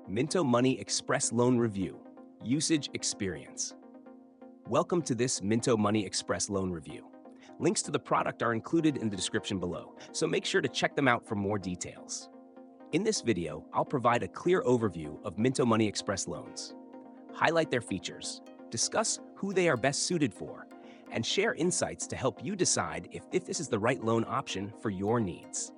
Minto Money Express Loan Review, Usage Experience. Welcome to this Minto Money Express Loan Review. Links to the product are included in the description below, so make sure to check them out for more details. In this video, I'll provide a clear overview of Minto Money Express loans, highlight their features, discuss who they are best suited for, and share insights to help you decide if this is the right loan option for your needs.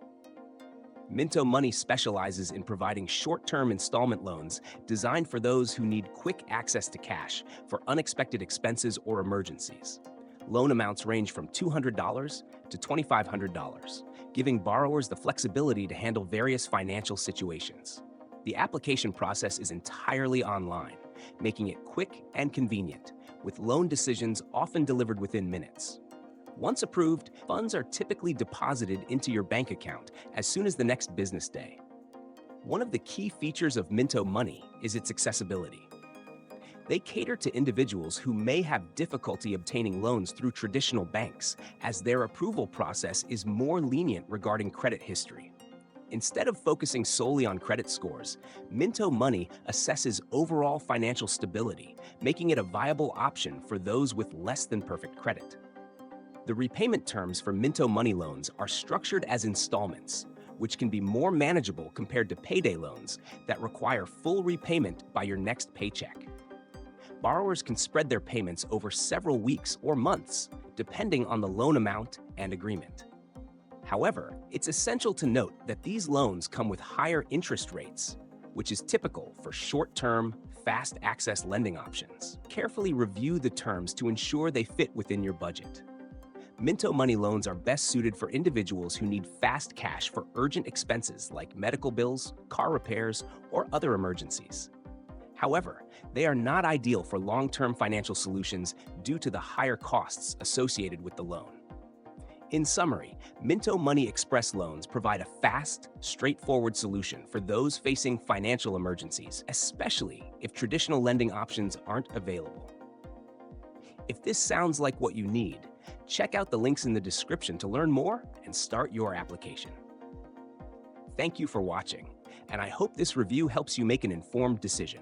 Minto Money specializes in providing short-term installment loans designed for those who need quick access to cash for unexpected expenses or emergencies. Loan amounts range from $200 to $2,500, giving borrowers the flexibility to handle various financial situations. The application process is entirely online, making it quick and convenient, with loan decisions often delivered within minutes. Once approved, funds are typically deposited into your bank account as soon as the next business day. One of the key features of Minto Money is its accessibility. They cater to individuals who may have difficulty obtaining loans through traditional banks, as their approval process is more lenient regarding credit history. Instead of focusing solely on credit scores, Minto Money assesses overall financial stability, making it a viable option for those with less than perfect credit. The repayment terms for Minto Money loans are structured as installments, which can be more manageable compared to payday loans that require full repayment by your next paycheck. Borrowers can spread their payments over several weeks or months, depending on the loan amount and agreement. However, it's essential to note that these loans come with higher interest rates, which is typical for short-term, fast-access lending options. Carefully review the terms to ensure they fit within your budget. Minto Money loans are best suited for individuals who need fast cash for urgent expenses like medical bills, car repairs, or other emergencies. However, they are not ideal for long-term financial solutions due to the higher costs associated with the loan. In summary, Minto Money Express loans provide a fast, straightforward solution for those facing financial emergencies, especially if traditional lending options aren't available. If this sounds like what you need, check out the links in the description to learn more and start your application. Thank you for watching, and I hope this review helps you make an informed decision.